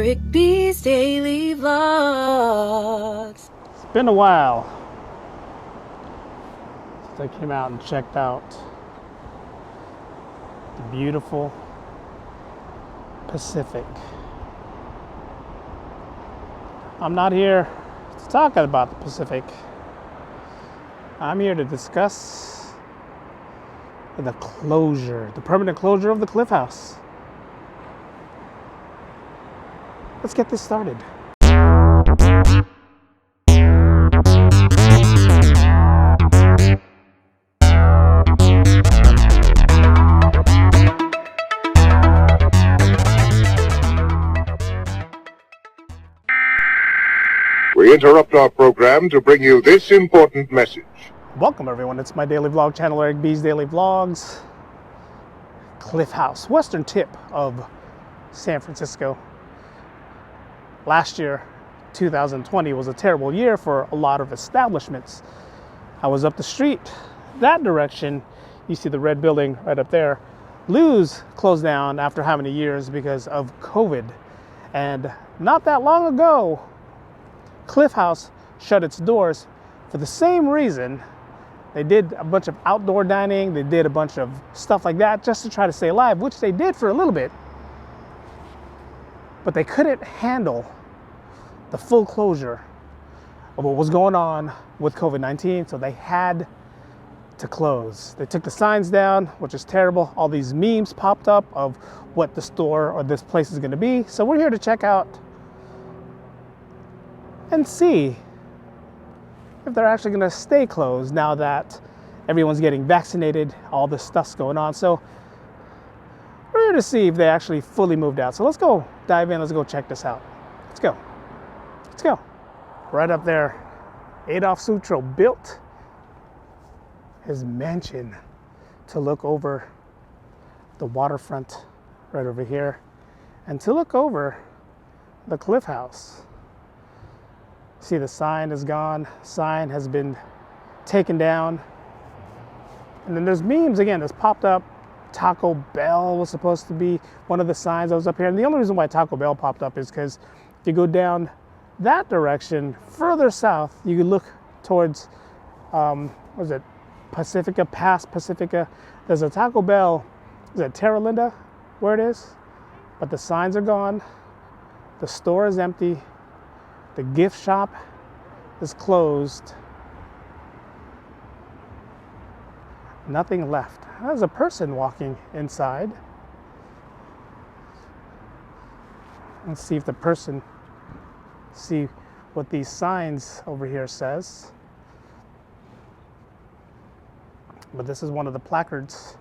Eric B's Daily Vlogs. It's been a while since I came out and checked out the beautiful Pacific. I'm not here to talk about the Pacific. I'm here to discuss the closure, the permanent closure of the Cliffhouse. Let's get this started. We interrupt our program to bring you this important message. Welcome everyone, it's my daily vlog channel, Eric B's Daily Vlogs. Cliffhouse, western tip of San Francisco. Last year, 2020, was a terrible year for a lot of establishments. I was up the street, that direction, you see the red building right up there. Lou's closed down after how many years because of COVID. And not that long ago, Cliffhouse shut its doors for the same reason. They did a bunch of outdoor dining, they did a bunch of stuff like that just to try to stay alive, which they did for a little bit. But they couldn't handle the full closure of what was going on with COVID-19, so they had to close. They took the signs down, which is terrible. All these memes popped up of what the store or this place is gonna be. So we're here to check out and see if they're actually gonna stay closed now that everyone's getting vaccinated, all this stuff's going on. So we're here to see if they actually fully moved out. So let's go dive in, let's go check this out. Let's go, let's go. Right up there, Adolf Sutro built his mansion to look over the waterfront right over here and to look over the Cliffhouse. See, the sign is gone, sign has been taken down. And then there's memes again that's popped up. Taco Bell was supposed to be one of the signs that was up here. And the only reason why Taco Bell popped up is because if you go down that direction, further south, you can look towards, what is it, Pacifica, past Pacifica. There's a Taco Bell, is it Terra Linda, where it is? But the signs are gone, the store is empty, the gift shop is closed. Nothing left. There's a person walking inside. Let's see if the person, see what these signs over here says. But this is one of the placards.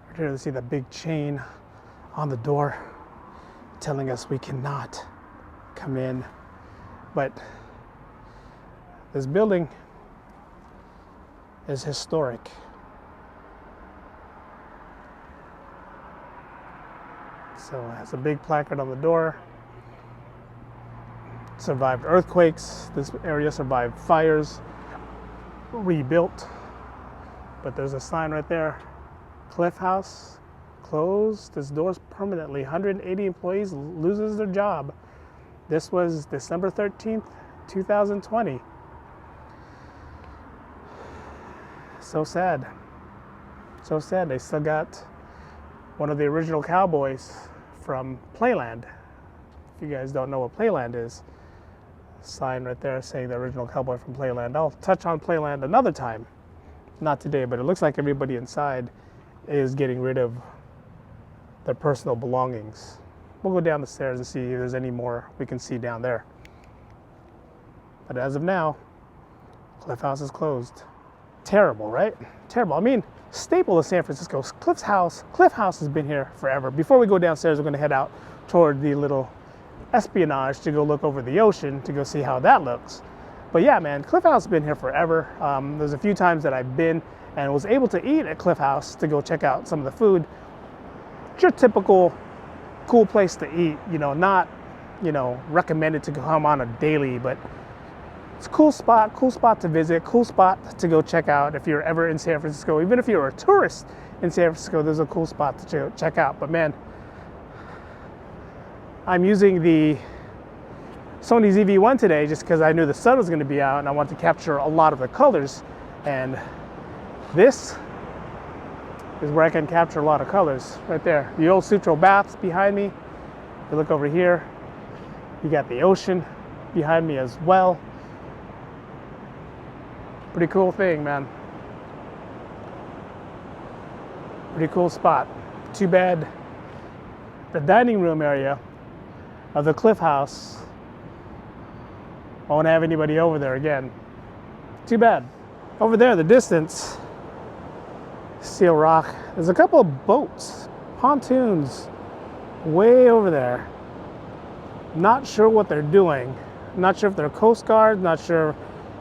Right here, you see the big chain on the door telling us we cannot come in. But this building is historic. So it has a big placard on the door. Survived earthquakes. This area survived fires. Rebuilt. But there's a sign right there. Cliffhouse closed its doors permanently. 180 employees loses their job. This was December 13th, 2020. So sad. So sad. They still got one of the original cowboys from Playland. If you guys don't know what Playland is, sign right there saying the original cowboy from Playland. I'll touch on Playland another time. Not today, but it looks like everybody inside is getting rid of their personal belongings. We'll go down the stairs and see if there's any more we can see down there. But as of now, Cliffhouse is closed. Terrible, right? Terrible. I mean, staple of San Francisco. Cliffhouse has been here forever. Before we go downstairs, we're going to head out toward the little espionage to go look over the ocean to go see how that looks. But yeah, man, Cliffhouse has been here forever. There's a few times that I've been and was able to eat at Cliffhouse to go check out some of the food. It's your typical cool place to eat, you know, not, you know, recommended to come on a daily, but it's a cool spot to visit, cool spot to go check out if you're ever in San Francisco. Even if you're a tourist in San Francisco, there's a cool spot to check out. But man, I'm using the Sony ZV-1 today just because I knew the sun was going to be out and I wanted to capture a lot of the colors. And this is where I can capture a lot of colors right there. The old Sutro baths behind me. You look over here, you got the ocean behind me as well. Pretty cool thing, man. Pretty cool spot. Too bad the dining room area of the Cliffhouse, I won't have anybody over there again. Too bad. Over there, the distance, Seal Rock, there's a couple of boats, pontoons, way over there. Not sure what they're doing. Not sure if they're Coast Guard, not sure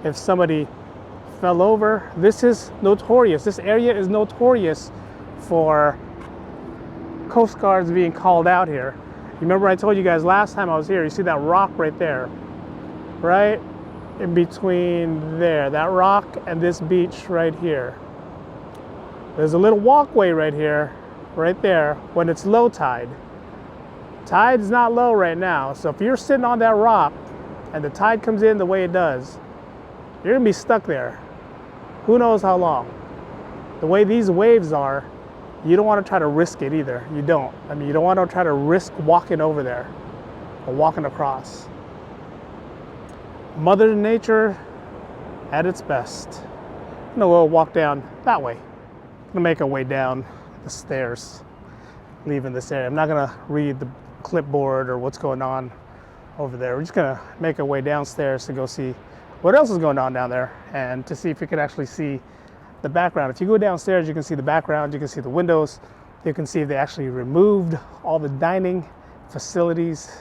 if somebody fell over. This is notorious. This area is notorious for Coast Guards being called out here. You remember I told you guys last time I was here, you see that rock right there? Right in between there, that rock and this beach right here. There's a little walkway right here, right there, when it's low tide. Tide is not low right now, so if you're sitting on that rock and the tide comes in the way it does, you're gonna be stuck there. Who knows how long? The way these waves are, you don't want to try to risk it either. You don't. I mean, you don't want to try to risk walking over there or walking across. Mother Nature at its best. I'm gonna go walk down that way. I'm gonna make our way down the stairs, leaving this area. I'm not gonna read the clipboard or what's going on over there. We're just gonna make our way downstairs to go see what else is going on down there and to see if we can actually see the background. If you go downstairs, you can see the background, you can see the windows, you can see if they actually removed all the dining facilities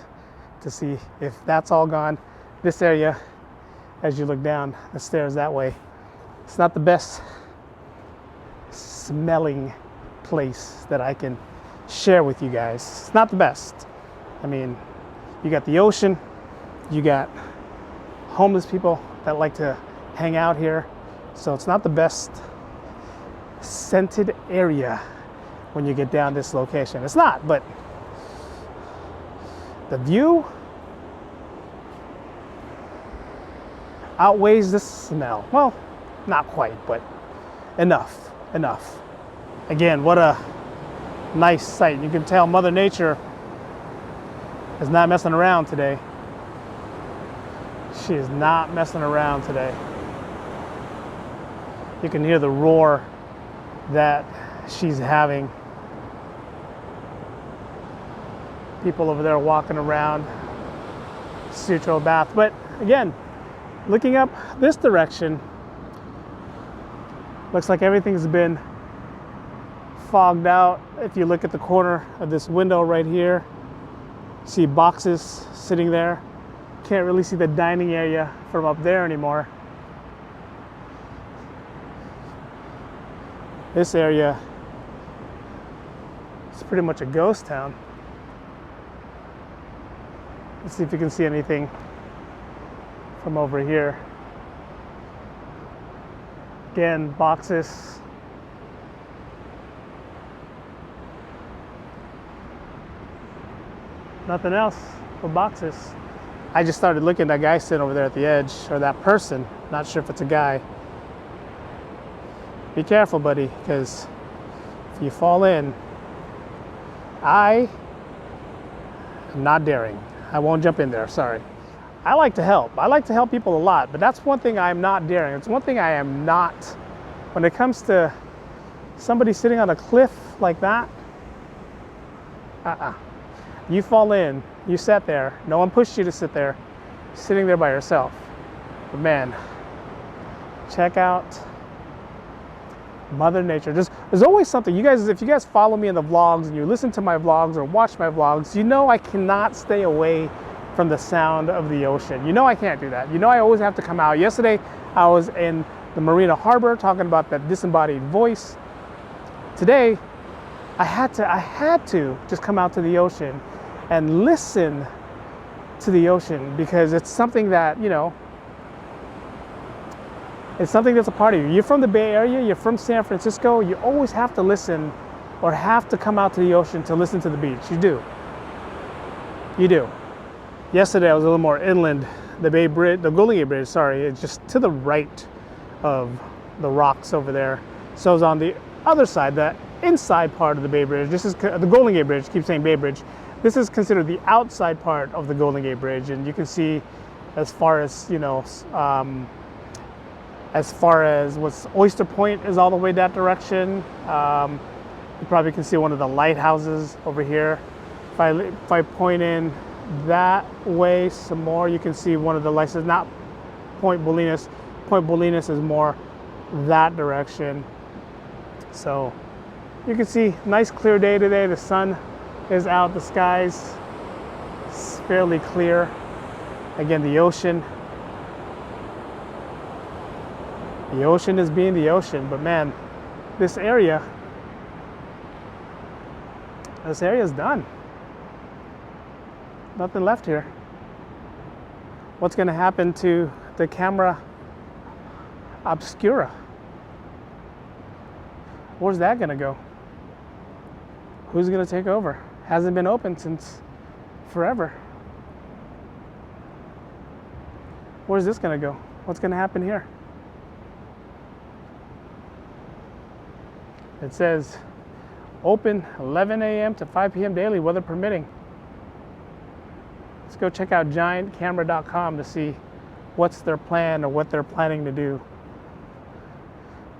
to see if that's all gone. This area, as you look down the stairs that way, it's not the best smelling place that I can share with you guys. It's not the best. I mean, you got the ocean, you got homeless people that like to hang out here, so it's not the best scented area when you get down this location. It's not, but the view outweighs the smell. Well, not quite, but enough. Again, what a nice sight. You can tell Mother Nature is not messing around today. She is not messing around today. You can hear the roar that she's having. People over there walking around Sutro Bath. But again, looking up this direction, looks like everything's been fogged out. If you look at the corner of this window right here, see boxes sitting there. Can't really see the dining area from up there anymore. This area is pretty much a ghost town. Let's see if you can see anything from over here. Again, boxes. Nothing else but boxes. I just started looking at that guy sitting over there at the edge, or that person. Not sure if it's a guy. Be careful, buddy, because if you fall in, I am not daring. I won't jump in there, sorry. I like to help. I like to help people a lot, but that's one thing I'm not daring. It's one thing I am not. When it comes to somebody sitting on a cliff like that, you fall in, you sat there, no one pushed you to sit there, sitting there by yourself. But man, check out Mother Nature. There's always something. You guys, if you guys follow me in the vlogs and you listen to my vlogs or watch my vlogs, you know I cannot stay away from the sound of the ocean. You know I can't do that. You know I always have to come out. Yesterday I was in the Marina Harbor talking about that disembodied voice. Today I had to just come out to the ocean and listen to the ocean, because it's something that, you know, it's something that's a part of you. You're from the Bay Area, you're from San Francisco, you always have to listen or have to come out to the ocean to listen to the beach. You do. You do. Yesterday I was a little more inland. The Golden Gate Bridge, sorry, it's just to the right of the rocks over there. So I was on the other side, the inside part of the Bay Bridge. This is the Golden Gate Bridge. Keep saying Bay Bridge. This is considered the outside part of the Golden Gate Bridge, and you can see, as far as as far as what's Oyster Point is all the way that direction. You probably can see one of the lighthouses over here. If I point in that way some more, you can see one of the lights. Not Point Bolinas. Point Bolinas is more that direction. So you can see nice clear day today. The sun is out. The skies fairly clear. Again, the ocean. The ocean is being the ocean, but man, this area is done. Nothing left here. What's going to happen to the camera obscura? Where's that going to go? Who's going to take over? Hasn't been open since forever. Where's this going to go? What's going to happen here? It says open 11 a.m. to 5 p.m. daily, weather permitting. Let's go check out giantcamera.com to see what's their plan or what they're planning to do.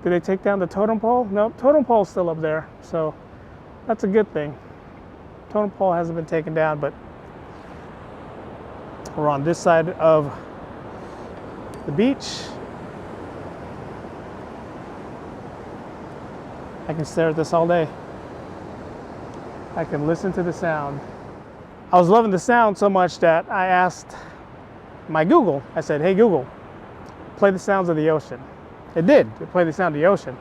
Did they take down the totem pole? No, totem pole's still up there, so that's a good thing. Totem pole hasn't been taken down, but we're on this side of the beach. I can stare at this all day. I can listen to the sound. I was loving the sound so much that I asked my Google, I said, hey Google, play the sounds of the ocean. It did, it played the sound of the ocean.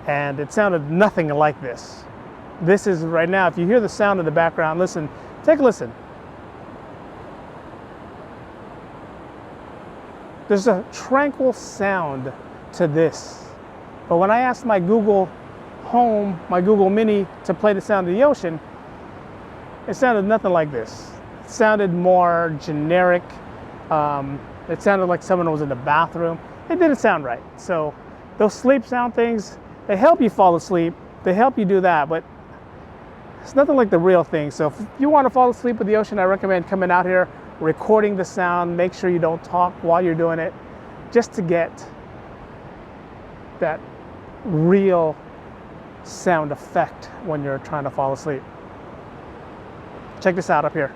And it sounded nothing like this. This is right now, if you hear the sound in the background, listen, take a listen. There's a tranquil sound to this. But when I asked my Google Home, my Google Mini to play the sound of the ocean, it sounded nothing like this. It sounded more generic. It sounded like someone was in the bathroom. It didn't sound right. So those sleep sound things, they help you fall asleep. They help you do that, but it's nothing like the real thing. So if you want to fall asleep with the ocean, I recommend coming out here, recording the sound. Make sure you don't talk while you're doing it, just to get that real sound effect when you're trying to fall asleep. Check this out up here.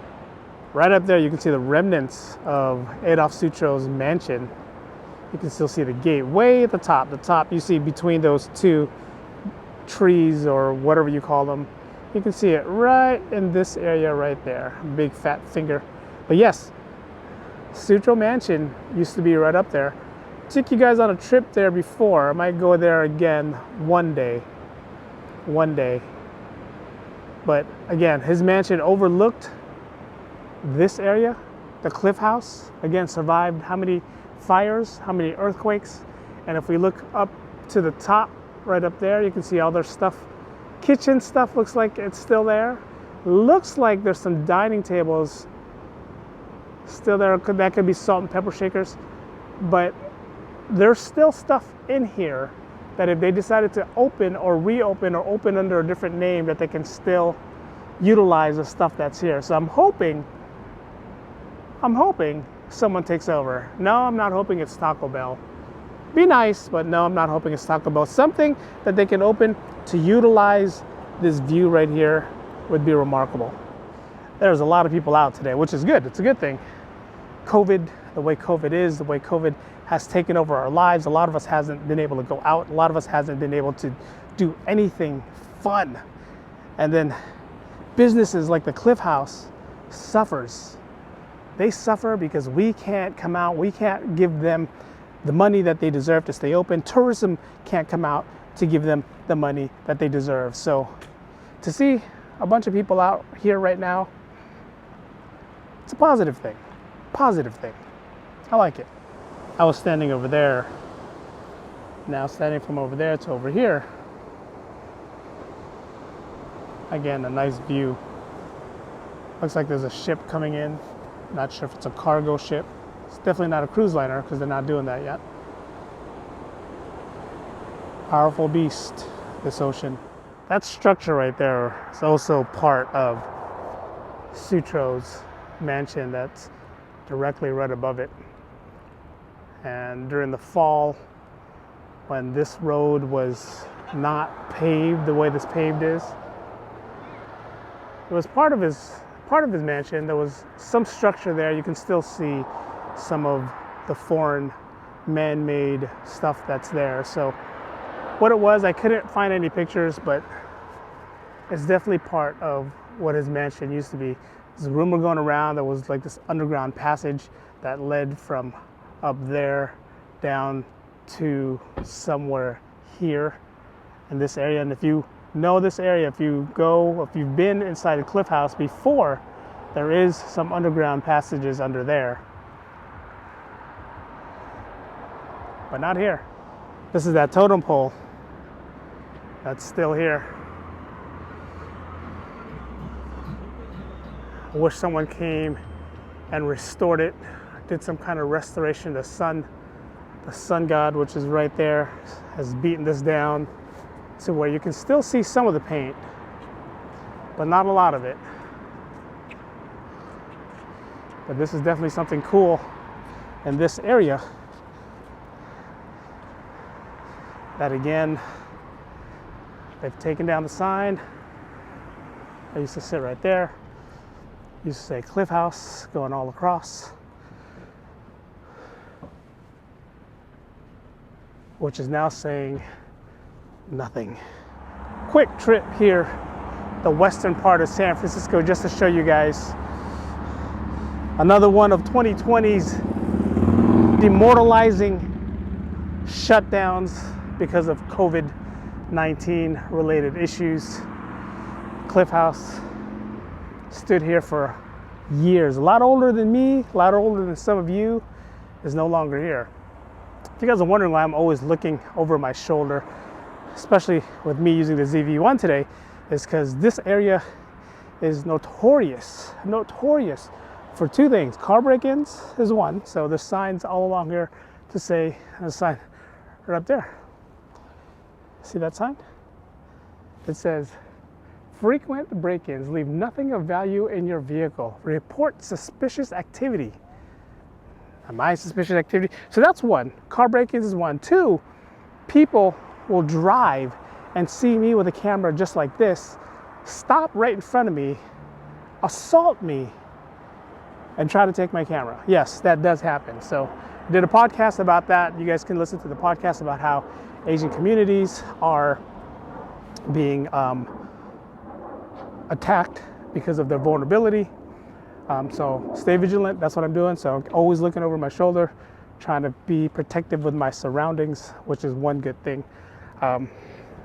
Right up there, you can see the remnants of Adolf Sutro's mansion. You can still see the gate way at the top. The top you see between those two trees or whatever you call them. You can see it right in this area right there. Big fat finger. But yes, Sutro Mansion used to be right up there. Took you guys on a trip there before. I might go there again one day. One day. But again, his mansion overlooked this area. The Cliffhouse, again, survived how many fires, how many earthquakes. And if we look up to the top, right up there, you can see all their stuff. Kitchen stuff looks like it's still there. Looks like there's some dining tables still there. That could be salt and pepper shakers. But there's still stuff in here that if they decided to open or reopen or open under a different name, that they can still utilize the stuff that's here. So I'm hoping someone takes over. No, I'm not hoping it's Taco Bell. Be nice, but no, I'm not hoping it's Taco Bell. Something that they can open to utilize this view right here would be remarkable. There's a lot of people out today, which is good. It's a good thing. COVID, the way COVID is, the way COVID has taken over our lives. A lot of us hasn't been able to go out. A lot of us hasn't been able to do anything fun. And then businesses like the Cliffhouse suffers. They suffer because we can't come out. We can't give them the money that they deserve to stay open. Tourism can't come out to give them the money that they deserve. So to see a bunch of people out here right now, it's a positive thing. Positive thing. I like it. I was standing over there. Now standing from over there to over here. Again, a nice view. Looks like there's a ship coming in. Not sure if it's a cargo ship. It's definitely not a cruise liner because they're not doing that yet. Powerful beast, this ocean. That structure right there is also part of Sutro's mansion that's directly right above it. And during the fall, when this road was not paved the way this paved is, it was part of his mansion. There was some structure there. You can still see some of the foreign man-made stuff that's there. So what it was, I couldn't find any pictures, but it's definitely part of what his mansion used to be. There's a rumor going around there was like this underground passage that led from up there down to somewhere here in this area. And if you know this area, if you've been inside the Cliffhouse before, there is some underground passages under there, but not here. This is that totem pole that's still here. I wish someone came and restored it, did some kind of restoration. The sun god, which is right there, has beaten this down to where you can still see some of the paint, but not a lot of it. But this is definitely something cool in this area. That again, they've taken down the sign. I used to sit right there. Used to say Cliffhouse going all across, which is now saying nothing. Quick trip here, the western part of San Francisco, just to show you guys another one of 2020's demoralizing shutdowns because of COVID-19 related issues. Cliffhouse stood here for years, a lot older than me, a lot older than some of you, is no longer here. If you guys are wondering why I'm always looking over my shoulder, especially with me using the ZV-1 today, is because this area is notorious for two things. Car break-ins is one, so there's signs all along here to say, there's a sign right up there. See that sign? It says, frequent break-ins leave nothing of value in your vehicle. Report suspicious activity. Am I suspicious activity? So that's one. Car break-ins is one. Two, people will drive and see me with a camera just like this, stop right in front of me, assault me, and try to take my camera. Yes, that does happen. So I did a podcast about that. You guys can listen to the podcast about how Asian communities are being attacked because of their vulnerability. So stay vigilant. That's what I'm doing. So I'm always looking over my shoulder, trying to be protective with my surroundings, which is one good thing. But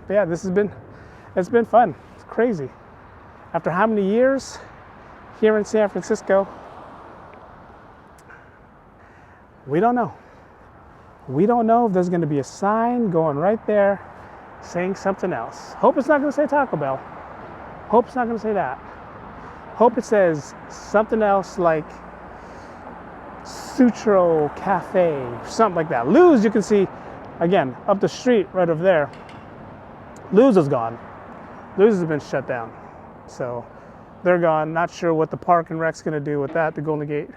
yeah, it's been fun. It's crazy. After how many years here in San Francisco, we don't know. We don't know if there's going to be a sign going right there saying something else. Hope it's not going to say Taco Bell. Hope it's not going to say that. Hope it says something else like Sutro Cafe, or something like that. Lou's, you can see, again, up the street right over there. Lou's is gone. Lou's has been shut down. So they're gone. Not sure what the Park and Rec's going to do with that, the Golden Gate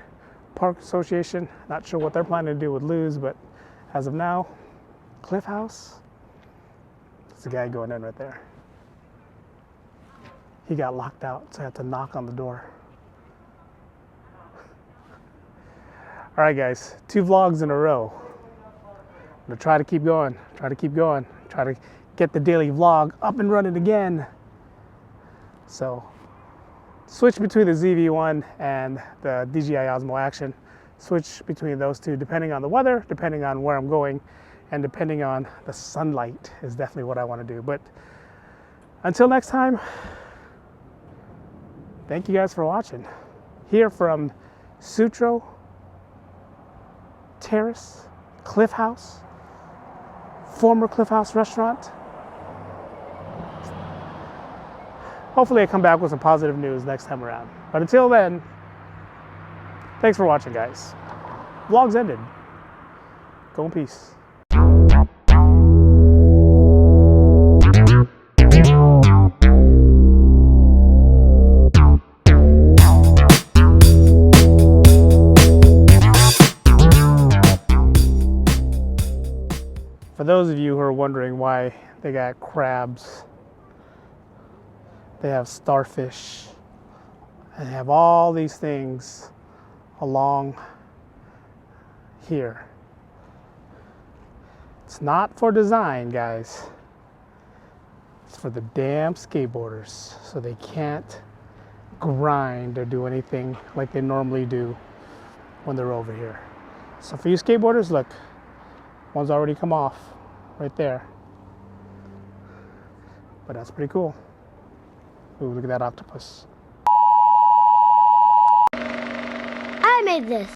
Park Association. Not sure what they're planning to do with Lou's, but as of now, Cliffhouse, there's a guy going in right there. He got locked out, so I had to knock on the door. All right, guys, 2 vlogs in a row. I'm gonna try to keep going, try to get the daily vlog up and running again. So, switch between the ZV-1 and the DJI Osmo Action. Switch between those two, depending on the weather, depending on where I'm going, and depending on the sunlight is definitely what I want to do. But until next time, thank you guys for watching. Here from Sutro Terrace, Cliffhouse, former Cliffhouse restaurant. hopefully I come back with some positive news next time around. But until then, thanks for watching, guys. Vlog's ended. Go in peace. For those of you who are wondering why they got crabs, they have starfish, and they have all these things along here. It's not for design, guys. It's for the damn skateboarders, so they can't grind or do anything like they normally do when they're over here. So for you skateboarders, look, one's already come off right there. But that's pretty cool. Ooh, look at that octopus. I made this.